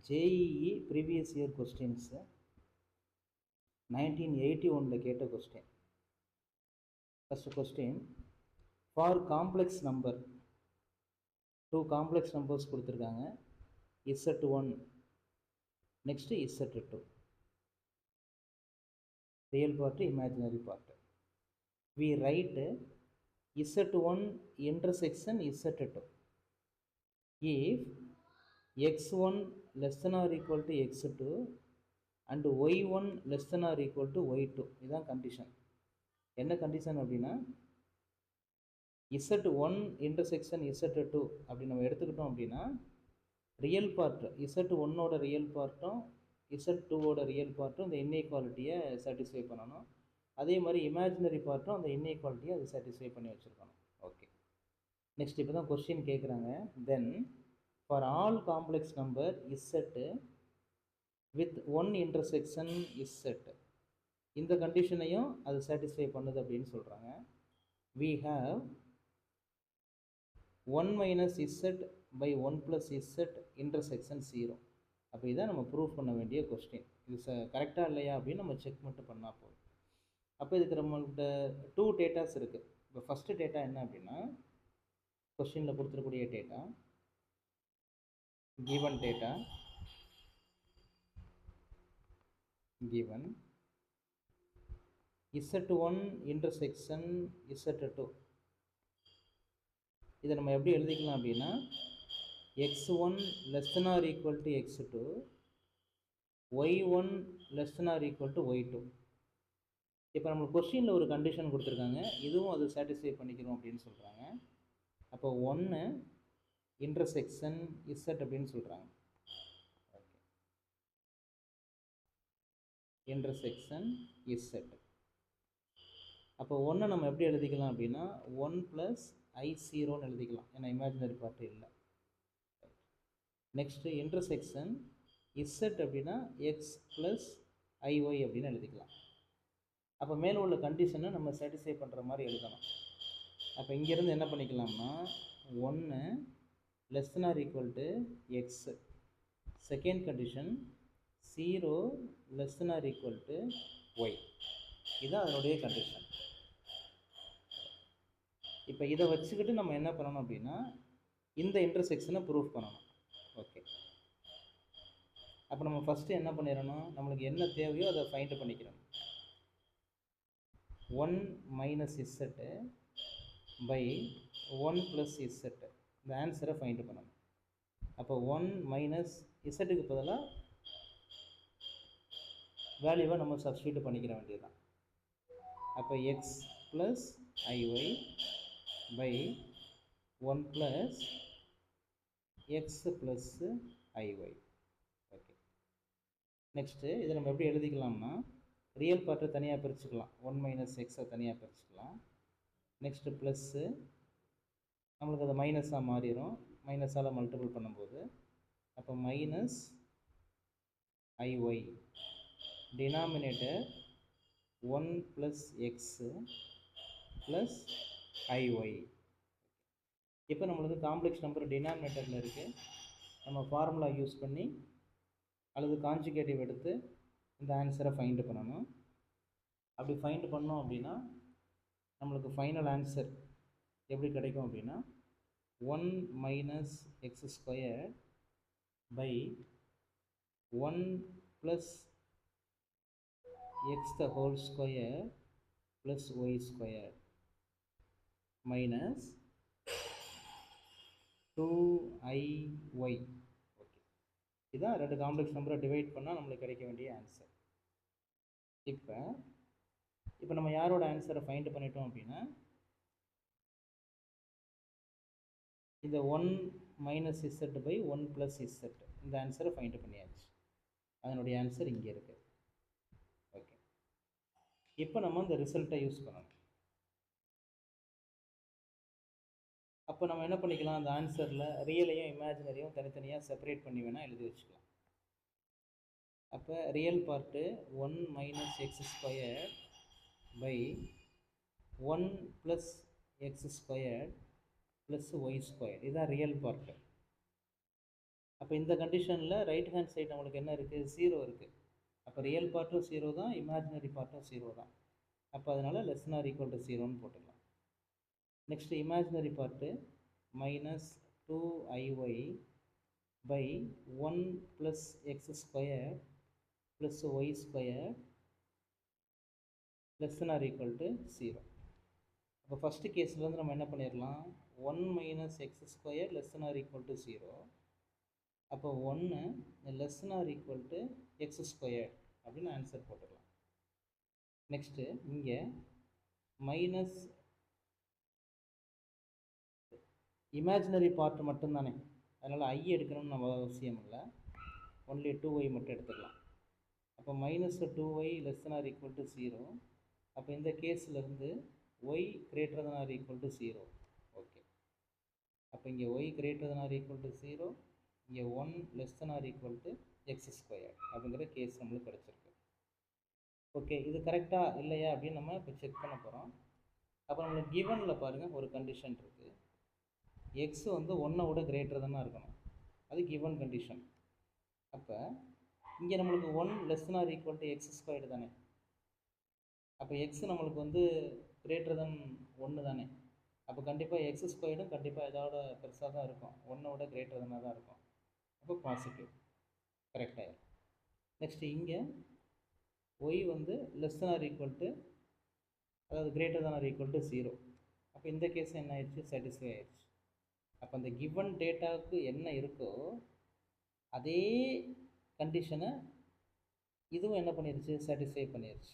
JEE previous year questions 1981 கேட்ட question. First question, for complex number, two complex numbers கொடுத்துருக்காங்க. Z1 next Z2, real part imaginary part. we write Z1 intersection Z2 if x1 less than or equal to x2 and y1 less than or equal to y2. இதுதான் condition. என்ன condition அப்படின்னா, Z1 intersection Z2 அப்படி நம்ம எடுத்துக்கிட்டோம் அப்படின்னா, real part Z1ஓட real பார்ட்டும் Z2ஓட real பார்ட்டும் இந்த இன்இக்வாலிட்டியை satisfy பண்ணணும். அதே மாதிரி இமேஜினரி பார்ட்டும் அந்த இன்இக்வாலிட்டியை அது சாட்டிஸ்ஃபை பண்ணி வச்சுருக்கணும். ஓகே, நெக்ஸ்ட் இப்போ தான் கொஸ்டின் கேட்குறாங்க. தென் for all complex number Z with one intersection Z, இந்த கண்டிஷனையும் அது சாட்டிஸ்ஃபை பண்ணுது அப்படின்னு சொல்கிறாங்க. we have 1 minus Z by 1 plus Z intersection 0. அப்போ இதான் நம்ம ப்ரூவ் பண்ண வேண்டிய கொஸ்டின். இது கரெக்டாக இல்லையா அப்படின்னு நம்ம செக் மட்டும் பண்ணால் போதும். அப்போ இதுக்கு நம்மள்கிட்ட 2 டேட்டாஸ் இருக்குது. இப்போ ஃபஸ்ட்டு டேட்டா என்ன அப்படின்னா, கொஸ்டினில் கொடுத்துருக்கூடிய data, given data, given Z1 intersection Z2. இதை நம்ம எப்படி எழுதிக்கலாம் அப்படின்னா, x1 less than or equal to x2, y1 less than or equal to y2. இப்போ நம்மளுக்கு கொஸ்டினில் ஒரு கண்டிஷன் கொடுத்துருக்காங்க, இதுவும் அது சாட்டிஸ்ஃபை பண்ணிக்கிறோம் அப்படின்னு சொல்கிறாங்க. அப்போ 1 இன்டர்செக்ஷன் Z அப்படின்னு சொல்கிறாங்க. Okay, intersection Z. அப்போ 1 நம்ம எப்படி எழுதிக்கலாம் அப்படின்னா, 1 + I0ன்னு எழுதிக்கலாம், ஏன்னா இமேஜினரி பார்ட் இல்லை. நெக்ஸ்ட்டு இன்டர்செக்ஷன் Z அப்படின்னா x + IY அப்படின்னு எழுதிக்கலாம். அப்போ மேலே உள்ள கண்டிஷனை நம்ம சாட்டிஸ்ஃபை பண்ணுற மாதிரி எழுதணும். அப்போ இங்கேருந்து என்ன பண்ணிக்கலாம்னா, 1 less than or equal to x, second condition 0 less than or equal to y. இதுதான் அதனுடைய கண்டிஷன். இப்போ இதை வச்சுக்கிட்டு நம்ம என்ன பண்ணணும் அப்படின்னா, இந்த இன்டர்செக்ஷனை ப்ரூஃப் பண்ணணும். ஓகே, அப்போ நம்ம ஃபஸ்ட்டு என்ன பண்ணிடணும், நம்மளுக்கு என்ன தேவையோ அதை ஃபைண்ட் பண்ணிக்கிறோம். 1 minus Z by 1 plus Z, இந்த ஆன்சரை ஃபைண்ட் பண்ணணும். அப்போ 1 minus Z பதிலாக வேல்யூவை நம்ம சப்ஸ்டியூட் பண்ணிக்கிற வேண்டியதுதான். அப்போ x plus IY by 1 plus x plus IY. Okay, next இதை நம்ம எப்படி எழுதிக்கலாம்னா, ரியல் பார்ட்டை தனியாக பிரிச்சுக்கலாம், 1 minus x தனியாக பிரிச்சுக்கலாம். நெக்ஸ்ட்டு ப்ளஸ்ஸு, நம்மளுக்கு அது மைனஸாக மாறிடும், மைனஸால் மல்டிபிள் பண்ணும்போது. அப்போ minus IY, denominator 1 + x + IY. இப்போ நம்மளுக்கு காம்ப்ளெக்ஸ் நம்பர் டினாமினேட்டரில் இருக்குது. நம்ம ஃபார்முலா யூஸ் பண்ணி அல்லது கான்ஜுகேட்டிவ் எடுத்து இந்த ஆன்சரை ஃபைண்ட் பண்ணணும். அப்படி ஃபைண்ட் பண்ணோம் அப்படின்னா நம்மளுக்கு ஃபைனல் ஆன்சர் எப்படி கிடைக்கும் அப்படின்னா, 1 minus x² by 1 plus x the whole square plus y² minus 2IY. Okay, இதான் ரெண்டு காம்ப்ளெக்ஸ் நம்பரை டிவைட் பண்ணால் நம்மளுக்கு கிடைக்க வேண்டிய ஆன்சர். இப்போ நம்ம யாரோட ஆன்சரை ஃபைண்ட் பண்ணிட்டோம் அப்படின்னா, இந்த 1 minus Z by 1 plus Z, இந்த ஆன்சரை ஃபைண்ட் பண்ணியாச்சு. அதனுடைய ஆன்சர் இங்கே இருக்கு. ஓகே, இப்போ நம்ம இந்த ரிசல்ட்டை யூஸ் பண்ணணும். அப்போ நம்ம என்ன பண்ணிக்கலாம், அந்த ஆன்சரில் ரியலையும் இமேஜினரியும் தனித்தனியாக செப்பரேட் பண்ணி வேணால் எழுதி வச்சுக்கலாம். அப்போ real part 1 minus x² by 1 plus x² plus y², இதுதான் ரியல் பார்ட்டு. அப்போ இந்த கண்டிஷனில் ரைட் ஹேண்ட் சைடு நம்மளுக்கு என்ன இருக்குது, 0 இருக்குது. அப்போ ரியல் பார்ட்டும் 0 தான், இமேஜினரி பார்ட்டும் 0 தான். அப்போ அதனால் less than or equal to 0ன்னு போட்டுக்கலாம். Next imaginary part minus 2iy by 1 plus x square plus y square less than or equal to 0. அப்போ ஃபஸ்ட்டு கேஸில் வந்து நம்ம என்ன பண்ணிடலாம், 1 minus x square less than or equal to 0. அப்போ 1 less than or equal to x square அப்படின்னு answer போட்டுடலாம். Next இங்கே மைனஸ் இமேஜினரி பார்ட் மட்டும்தானே, அதனால் ஐ எடுக்கணும்னு நம்ம அவசியம் இல்லை, ஒன்லி 2y மட்டும் எடுத்துக்கலாம். அப்போ minus 2y less than or equal to 0. அப்போ இந்த கேஸில் y greater than or equal to 0. Okay, அப்போ இங்கே y greater than or equal to 0, இங்கே 1 less than or equal to x square அப்படிங்கிற கேஸ் நம்மளுக்கு கிடச்சிருக்கு. ஓகே, இது கரெக்டாக இல்லையா அப்படின்னு நம்ம இப்போ செக் பண்ண போகிறோம். அப்போ நம்மளுக்கு கிவனில் பாருங்கள் ஒரு கண்டிஷன் இருக்குது, எக்ஸ் வந்து 1 விட கிரேட்டர் தானே இருக்கணும், அது கிவன் கண்டிஷன். அப்போ இங்கே நம்மளுக்கு 1 less than or equal to x squared தானே, அப்போ எக்ஸ் நம்மளுக்கு வந்து கிரேட்டர் தென் 1 தானே, அப்போ கண்டிப்பாக எக்ஸ் ஸ்கொயர்டும் கண்டிப்பாக இதோட பெருசாக தான் இருக்கும், 1 விட கிரேட்டர் தென்னாக தான் இருக்கும். அப்போ பாசிட்டிவ் கரெக்டாகிடும். நெக்ஸ்ட்டு இங்கே ஒய் வந்து less than or equal to, அதாவது greater than or equal to 0. அப்போ இந்த கேஸ் என்ன ஆயிடுச்சு, சாட்டிஸ்ஃபை ஆயிடுச்சு. அப்போ அந்த கிவன் டேட்டாவுக்கு என்ன இருக்கோ அதே கண்டிஷனை இதுவும் என்ன பண்ணிடுச்சு, சாட்டிஸ்ஃபை பண்ணிடுச்சு.